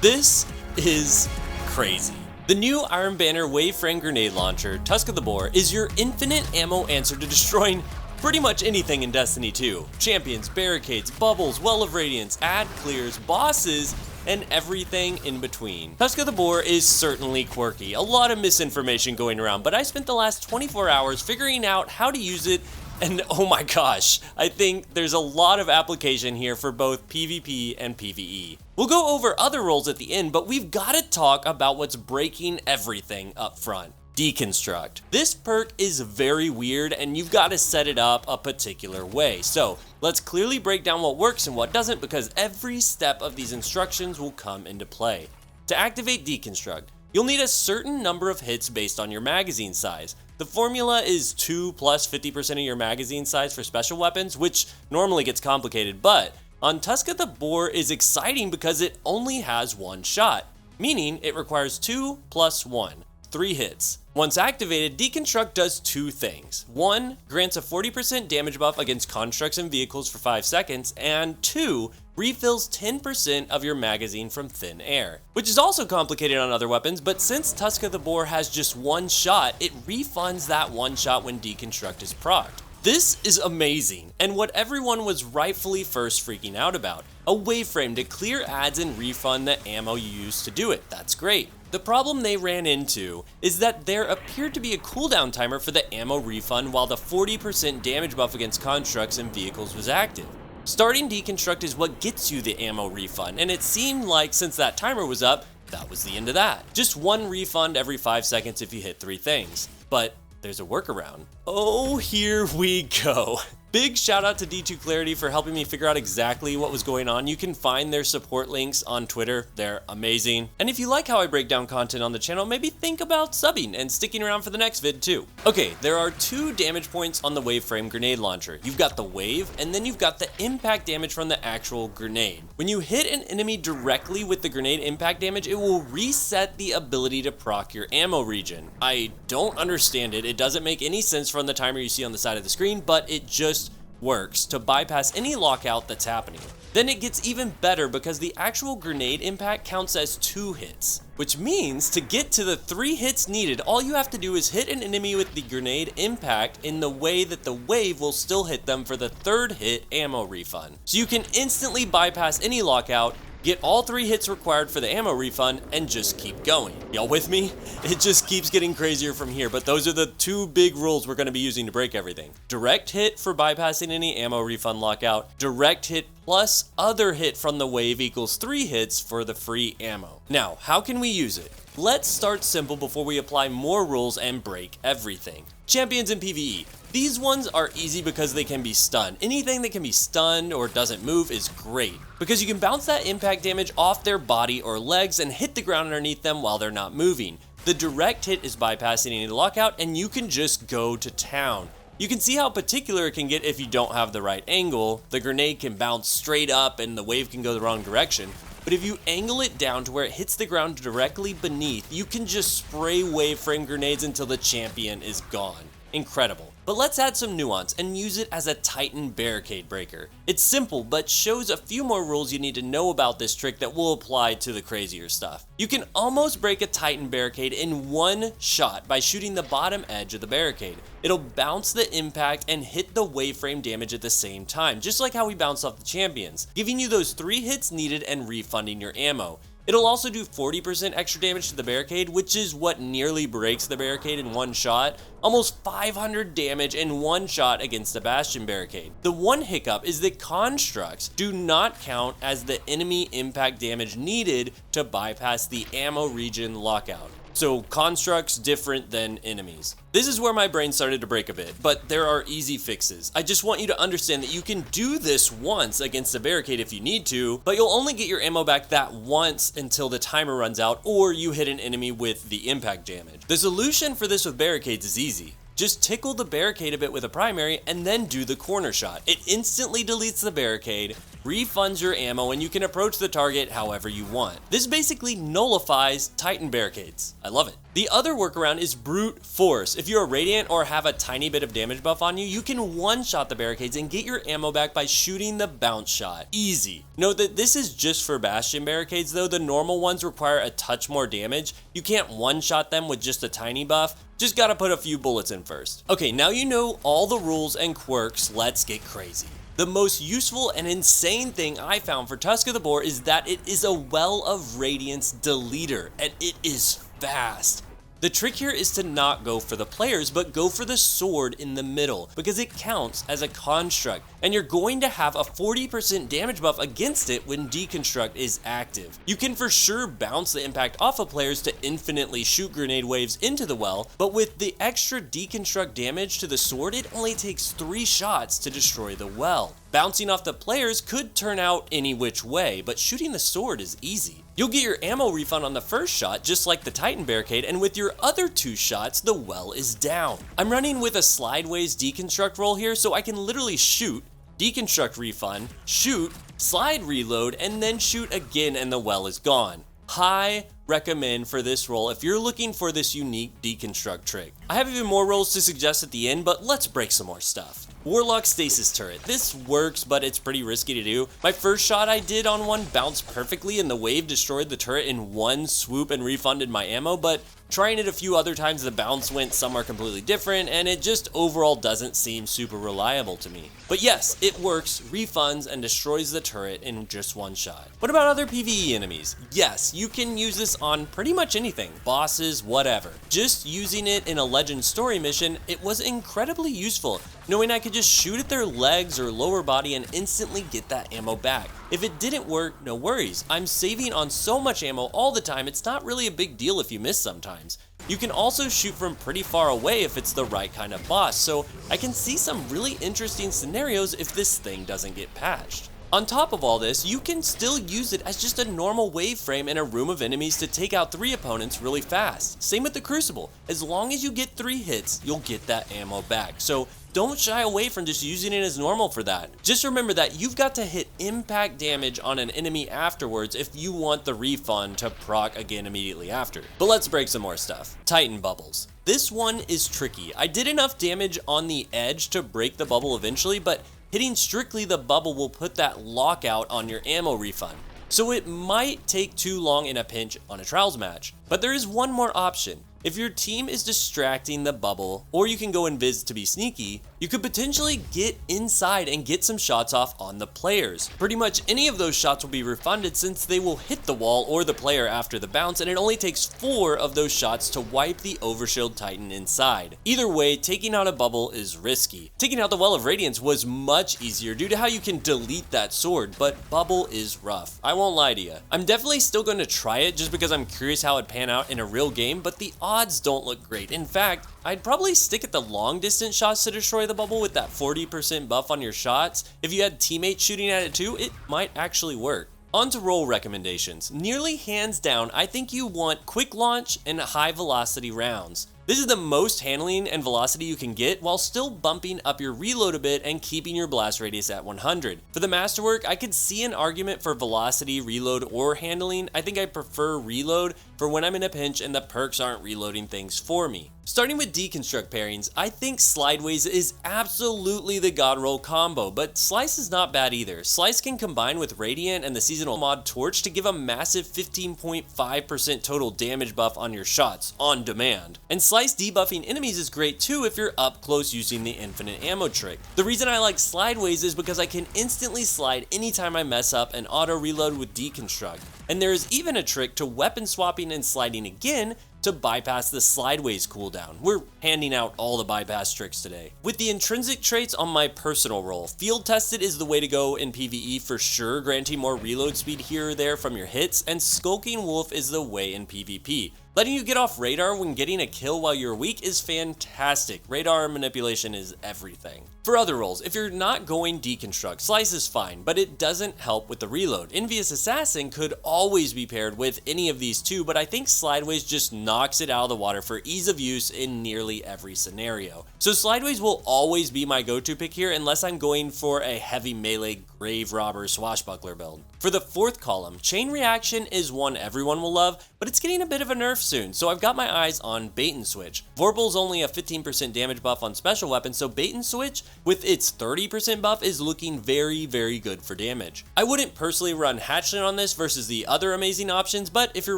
This is crazy. The new Iron Banner Wave Frame Grenade Launcher, Tusk of the Boar, is your infinite ammo answer to destroying pretty much anything in Destiny 2. Champions, barricades, bubbles, Well of Radiance, ad clears, bosses, and everything in between. Tusk of the Boar is certainly quirky, a lot of misinformation going around, but I spent the last 24 hours figuring out how to use it, and oh my gosh, I think there's a lot of application here for both PvP and PvE. We'll go over other roles at the end, but we've got to talk about what's breaking everything up front. Deconstruct. This perk is very weird and you've got to set it up a particular way. So let's clearly break down what works and what doesn't, because every step of these instructions will come into play. To activate Deconstruct, you'll need a certain number of hits based on your magazine size. The formula is 2 plus 50% of your magazine size for special weapons, which normally gets complicated, but on Tusk of the Boar is exciting because it only has one shot, meaning it requires 2 plus 1, 3 hits. Once activated, Deconstruct does two things. 1, grants a 40% damage buff against constructs and vehicles for 5 seconds, and 2, refills 10% of your magazine from thin air, which is also complicated on other weapons, but since Tusk of the Boar has just one shot, it refunds that one shot when Deconstruct is procced. This is amazing, and what everyone was rightfully first freaking out about. A wave frame to clear ads and refund the ammo you used to do it, that's great. The problem they ran into is that there appeared to be a cooldown timer for the ammo refund while the 40% damage buff against constructs and vehicles was active. Starting Deconstruct is what gets you the ammo refund, and it seemed like since that timer was up, that was the end of that. Just one refund every 5 seconds if you hit 3 things. But there's a workaround. Oh, here we go. Big shout out to D2 Clarity for helping me figure out exactly what was going on. You can find their support links on Twitter. They're amazing. And if you like how I break down content on the channel, maybe think about subbing and sticking around for the next vid too. Okay, there are 2 damage points on the Wave Frame Grenade Launcher. You've got the wave, and then you've got the impact damage from the actual grenade. When you hit an enemy directly with the grenade impact damage, it will reset the ability to proc your ammo regen. I don't understand it. It doesn't make any sense from the timer you see on the side of the screen, but it just works to bypass any lockout that's happening. Then it gets even better because the actual grenade impact counts as 2 hits, which means to get to the 3 hits needed, all you have to do is hit an enemy with the grenade impact in the way that the wave will still hit them for the 3rd hit ammo refund. So you can instantly bypass any lockout, get all 3 hits required for the ammo refund, and just keep going. Y'all with me? It just keeps getting crazier from here, but those are the 2 big rules we're going to be using to break everything. Direct hit for bypassing any ammo refund lockout, direct hit plus other hit from the wave equals 3 hits for the free ammo. Now, how can we use it? Let's start simple before we apply more rules and break everything. Champions in PvE. These ones are easy because they can be stunned. Anything that can be stunned or doesn't move is great, because you can bounce that impact damage off their body or legs and hit the ground underneath them while they're not moving. The direct hit is bypassing any lockout, and you can just go to town. You can see how particular it can get if you don't have the right angle. The grenade can bounce straight up and the wave can go the wrong direction. But if you angle it down to where it hits the ground directly beneath, you can just spray wave frame grenades until the champion is gone. Incredible. But let's add some nuance and use it as a Titan barricade breaker. It's simple, but shows a few more rules you need to know about this trick that will apply to the crazier stuff. You can almost break a Titan barricade in one shot by shooting the bottom edge of the barricade. It'll bounce the impact and hit the wave frame damage at the same time, just like how we bounced off the champions, giving you those 3 hits needed and refunding your ammo. It'll also do 40% extra damage to the barricade, which is what nearly breaks the barricade in one shot. Almost 500 damage in one shot against the Bastion barricade. The one hiccup is that constructs do not count as the enemy impact damage needed to bypass the ammo regen lockout. So constructs different than enemies. This is where my brain started to break a bit, but there are easy fixes. I just want you to understand that you can do this once against a barricade if you need to, but you'll only get your ammo back that once until the timer runs out or you hit an enemy with the impact damage. The solution for this with barricades is easy. Just tickle the barricade a bit with a primary and then do the corner shot. It instantly deletes the barricade, refunds your ammo, and you can approach the target however you want. This basically nullifies Titan barricades. I love it. The other workaround is brute force. If you're a Radiant or have a tiny bit of damage buff on you, you can one-shot the barricades and get your ammo back by shooting the bounce shot. Easy. Note that this is just for Bastion barricades though. The normal ones require a touch more damage. You can't one-shot them with just a tiny buff. Just gotta put a few bullets in first. Okay, now you know all the rules and quirks, let's get crazy. The most useful and insane thing I found for Tusk of the Boar is that it is a Well of Radiance deleter, and it is fast. The trick here is to not go for the players, but go for the sword in the middle, because it counts as a construct, and you're going to have a 40% damage buff against it when Deconstruct is active. You can for sure bounce the impact off of players to infinitely shoot grenade waves into the well, but with the extra Deconstruct damage to the sword, it only takes 3 shots to destroy the well. Bouncing off the players could turn out any which way, but shooting the sword is easy. You'll get your ammo refund on the first shot, just like the Titan barricade, and with your other 2 shots, the well is down. I'm running with a slideways deconstruct roll here, so I can literally shoot, deconstruct refund, shoot, slide reload, and then shoot again and the well is gone. High recommend for this roll if you're looking for this unique deconstruct trick. I have even more rolls to suggest at the end, but let's break some more stuff. Warlock Stasis Turret. This works, but it's pretty risky to do. My first shot I did on one bounced perfectly and the wave destroyed the turret in one swoop and refunded my ammo, but trying it a few other times the bounce went somewhere completely different and it just overall doesn't seem super reliable to me. But yes, it works, refunds, and destroys the turret in just one shot. What about other PvE enemies? Yes, you can use this on pretty much anything, bosses, whatever. Just using it in a Legend story mission, it was incredibly useful, knowing I could just shoot at their legs or lower body and instantly get that ammo back. If it didn't work, no worries. I'm saving on so much ammo all the time, it's not really a big deal if you miss sometimes. You can also shoot from pretty far away if it's the right kind of boss, so I can see some really interesting scenarios if this thing doesn't get patched. On top of all this, you can still use it as just a normal wave frame in a room of enemies to take out 3 opponents really fast. Same with the Crucible. As long as you get 3 hits, you'll get that ammo back. So don't shy away from just using it as normal for that. Just remember that you've got to hit impact damage on an enemy afterwards if you want the refund to proc again immediately after. But let's break some more stuff. Titan Bubbles. This one is tricky. I did enough damage on the edge to break the bubble eventually, but hitting strictly the bubble will put that lockout on your ammo refund. So it might take too long in a pinch on a trials match. But there is one more option. If your team is distracting the bubble, or you can go invis to be sneaky, you could potentially get inside and get some shots off on the players. Pretty much any of those shots will be refunded since they will hit the wall or the player after the bounce, and it only takes 4 of those shots to wipe the overshield Titan inside. Either way, taking out a bubble is risky. Taking out the Well of Radiance was much easier due to how you can delete that sword, but bubble is rough. I won't lie to you. I'm definitely still going to try it just because I'm curious how it'd pan out in a real game, but the odds don't look great. In fact, I'd probably stick at the long distance shots to destroy the bubble with that 40% buff on your shots. If you had teammates shooting at it too, it might actually work. On to roll recommendations. Nearly hands down, I think you want quick launch and high velocity rounds. This is the most handling and velocity you can get while still bumping up your reload a bit and keeping your blast radius at 100. For the masterwork, I could see an argument for velocity, reload, or handling. I think I prefer reload for when I'm in a pinch and the perks aren't reloading things for me. Starting with deconstruct pairings, I think slideways is absolutely the god roll combo, but slice is not bad either. Slice can combine with radiant and the seasonal mod torch to give a massive 15.5% total damage buff on your shots on demand. And slice debuffing enemies is great too if you're up close using the infinite ammo trick. The reason I like slideways is because I can instantly slide anytime I mess up and auto reload with deconstruct. And there is even a trick to weapon swapping and sliding again to bypass the slideways cooldown. We're handing out all the bypass tricks today. With the intrinsic traits on my personal roll, field tested is the way to go in PvE for sure, granting more reload speed here or there from your hits, and skulking wolf is the way in PvP. Letting you get off radar when getting a kill while you're weak is fantastic. Radar manipulation is everything. For other roles, if you're not going Deconstruct, Slice is fine, but it doesn't help with the reload. Envious Assassin could always be paired with any of these two, but I think Slideways just knocks it out of the water for ease of use in nearly every scenario. So Slideways will always be my go-to pick here unless I'm going for a heavy melee grave robber swashbuckler build. For the fourth column, Chain Reaction is one everyone will love, but it's getting a bit of a nerf soon, so I've got my eyes on Bait and Switch. Vorpal's only a 15% damage buff on special weapons, so Bait and Switch with its 30% buff is looking very, very good for damage. I wouldn't personally run Hatchling on this versus the other amazing options, but if you're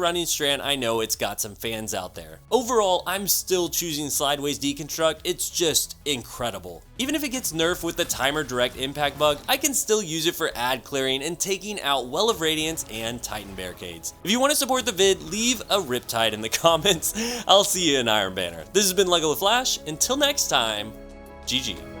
running Strand, I know it's got some fans out there. Overall, I'm still choosing Slideways Deconstruct. It's just incredible. Even if it gets nerfed with the timer direct impact bug, I can still use it for ad clearing and taking out Well of Radiance and Titan Barricades. If you want to support the vid, leave a Riptide in the comments. I'll see you in Iron Banner. This has been Lego the Flash. Until next time, GG.